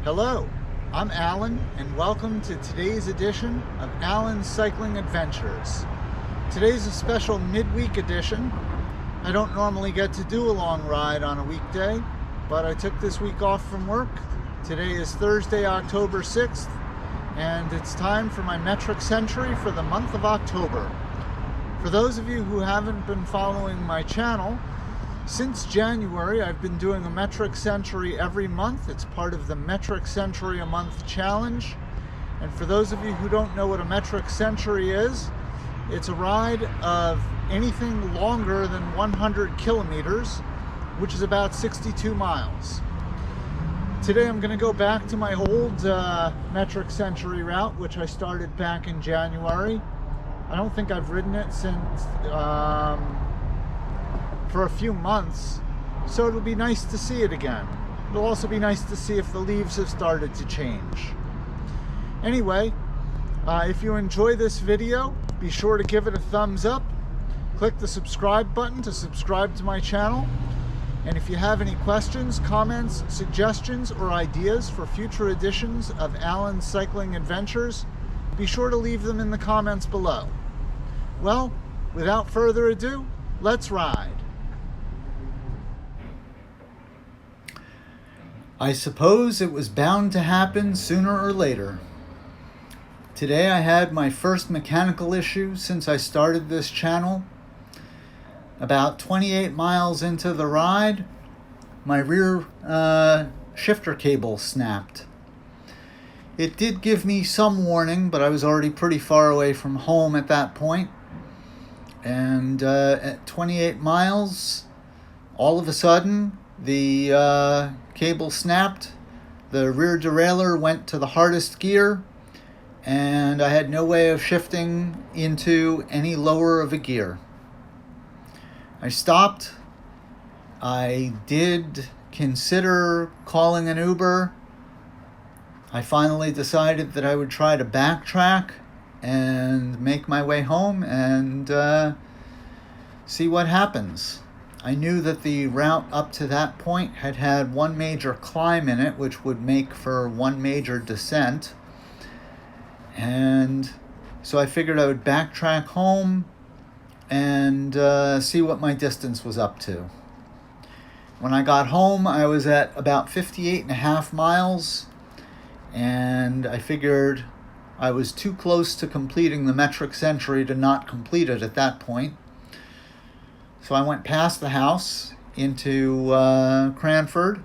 Hello, I'm Alan, and welcome to today's edition of Alan's Cycling Adventures. Today's a special midweek edition. I don't normally get to do a long ride on a weekday, but I took this week off from work. Today is Thursday, October 6th, and it's time for my metric century for the month of October. For those of you who haven't been following my channel, since January, I've been doing a metric century every month. It's part of the Metric Century a Month Challenge. And for those of you who don't know what a metric century is, it's a ride of anything longer than 100 kilometers, which is about 62 miles. Today I'm going to go back to my old metric century route, which I started back in January. I don't think I've ridden it since for a few months, so it'll be nice to see it again. It'll also be nice to see if the leaves have started to change. Anyway, if you enjoy this video, be sure to give it a thumbs up. Click the subscribe button to subscribe to my channel. And if you have any questions, comments, suggestions, or ideas for future editions of Alan's Cycling Adventures, be sure to leave them in the comments below. Well, without further ado, let's ride. I suppose it was bound to happen sooner or later. Today I had my first mechanical issue since I started this channel. About 28 miles into the ride, my rear shifter cable snapped. It did give me some warning, but I was already pretty far away from home at that point. And at 28 miles, all of a sudden, the cable snapped, the rear derailleur went to the hardest gear, and I had no way of shifting into any lower of a gear. I stopped. I did consider calling an Uber. I finally decided that I would try to backtrack and make my way home and see what happens. I knew that the route up to that point had had one major climb in it, which would make for one major descent. And so I figured I would backtrack home and see what my distance was up to. When I got home, I was at about 58.5 miles, and I figured I was too close to completing the metric century to not complete it at that point. So I went past the house into Cranford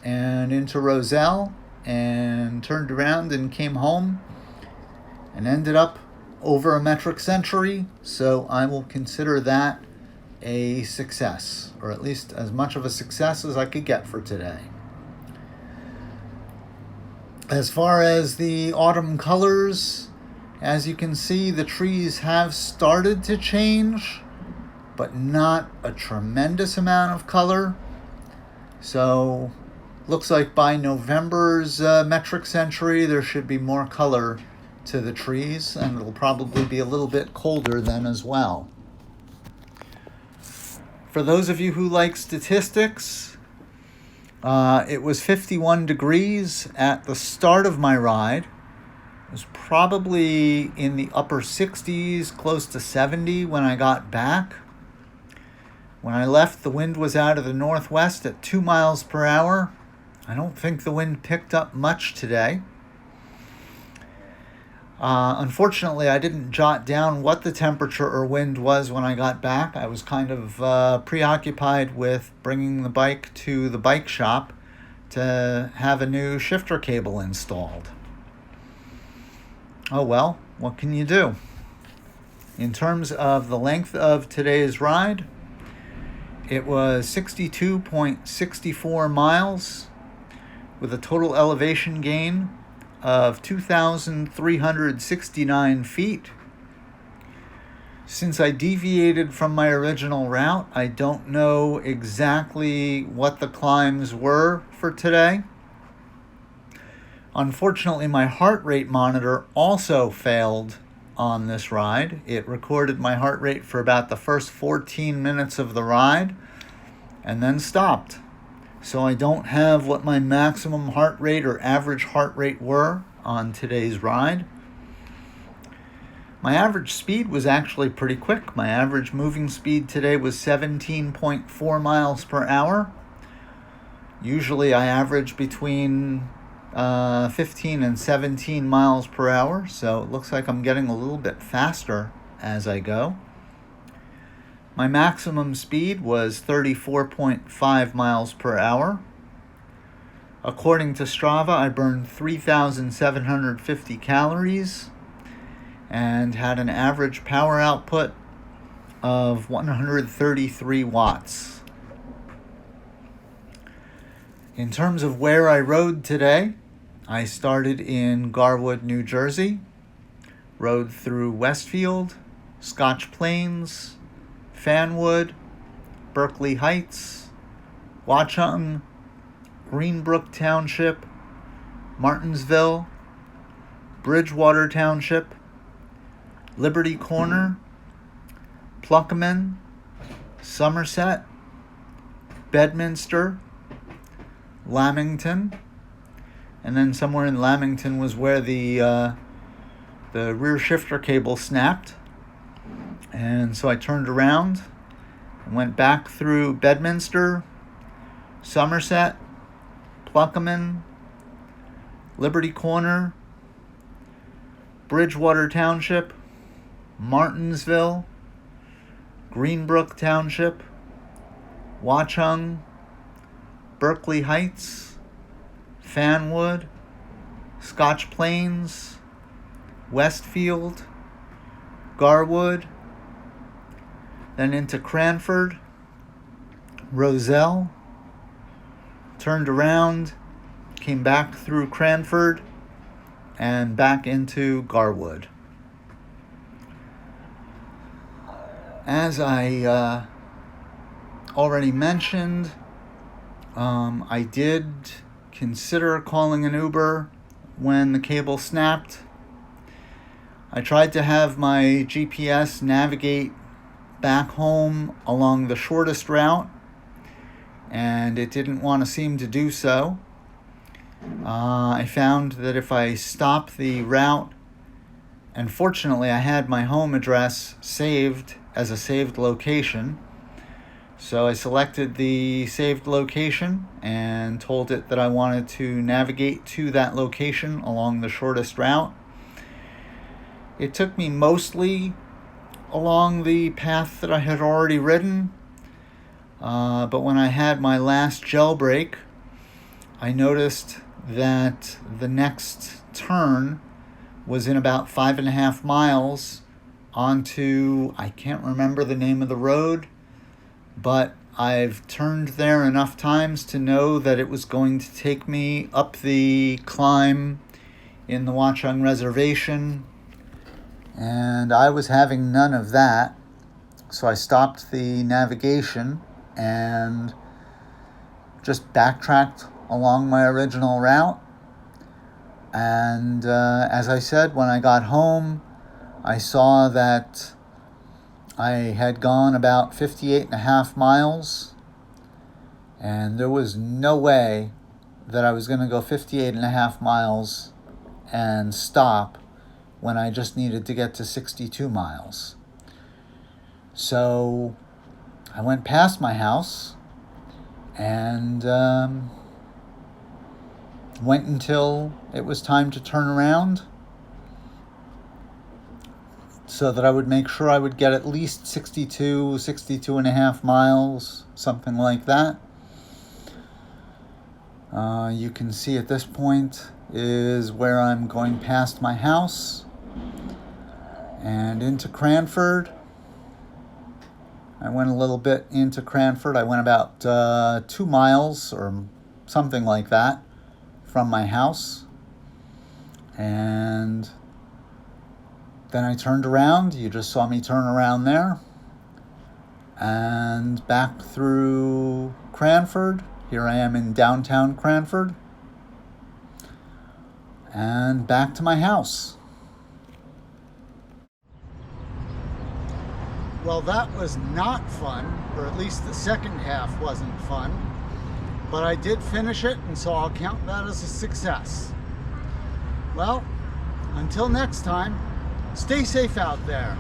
and into Roselle and turned around and came home and ended up over a metric century. So I will consider that a success, or at least as much of a success as I could get for today. As far as the autumn colors, as you can see, the trees have started to change, but not a tremendous amount of color. So looks like by November's metric century, there should be more color to the trees, and it'll probably be a little bit colder then as well. For those of you who like statistics, it was 51 degrees at the start of my ride. It was probably in the upper 60s, close to 70 when I got back. When I left, the wind was out of the northwest at 2 miles per hour. I don't think the wind picked up much today. Unfortunately, I didn't jot down what the temperature or wind was when I got back. I was kind of preoccupied with bringing the bike to the bike shop to have a new shifter cable installed. Oh well, what can you do? In terms of the length of today's ride, it was 62.64 miles with a total elevation gain of 2,369 feet. Since I deviated from my original route, I don't know exactly what the climbs were for today. Unfortunately, my heart rate monitor also failed on this ride. It recorded my heart rate for about the first 14 minutes of the ride and then stopped. so I don't have what my maximum heart rate or average heart rate were on today's ride. My average speed was actually pretty quick. My average moving speed today was 17.4 miles per hour. Usually I average between 15 and 17 miles per hour, so it looks like I'm getting a little bit faster as I go. My maximum speed was 34.5 miles per hour. According to Strava, I burned 3,750 calories and had an average power output of 133 watts. In terms of where I rode today, I started in Garwood, New Jersey, rode through Westfield, Scotch Plains, Fanwood, Berkeley Heights, Watchung, Brook Township, Martinsville, Bridgewater Township, Liberty Corner, Pluckemin, Somerset, Bedminster, Lamington, and then somewhere in Lamington was where the rear shifter cable snapped. And so I turned around and went back through Bedminster, Somerset, Pluckemin, Liberty Corner, Bridgewater Township, Martinsville, Brook Township, Watchung, Berkeley Heights, Fanwood, Scotch Plains, Westfield, Garwood, then into Cranford, Roselle, turned around, came back through Cranford, and back into Garwood. As I already mentioned, I did consider calling an Uber when the cable snapped. I tried to have my GPS navigate back home along the shortest route, and it didn't want to seem to do so. I found that if I stop the route, and fortunately I had my home address saved as a saved location, so I selected the saved location and told it that I wanted to navigate to that location along the shortest route. It took me mostly along the path that I had already ridden, but when I had my last jailbreak, I noticed that the next turn was in about 5.5 miles onto, I can't remember the name of the road, but I've turned there enough times to know that it was going to take me up the climb in the Watchung Reservation, and I was having none of that, so I stopped the navigation and just backtracked along my original route. And as I said, when I got home, I saw that I had gone about 58.5 miles, and there was no way that I was going to go 58.5 miles and stop when I just needed to get to 62 miles. So I went past my house and went until it was time to turn around so that I would make sure I would get at least 62 and a half miles, something like that. You can see at this point is where I'm going past my house and into Cranford. I went a little bit into Cranford. I went about 2 miles or something like that from my house. And then I turned around. You just saw me turn around there. And back through Cranford. Here I am in downtown Cranford. And back to my house. Well, that was not fun, or at least the second half wasn't fun. but I did finish it, and so I'll count that as a success. Well, until next time, stay safe out there.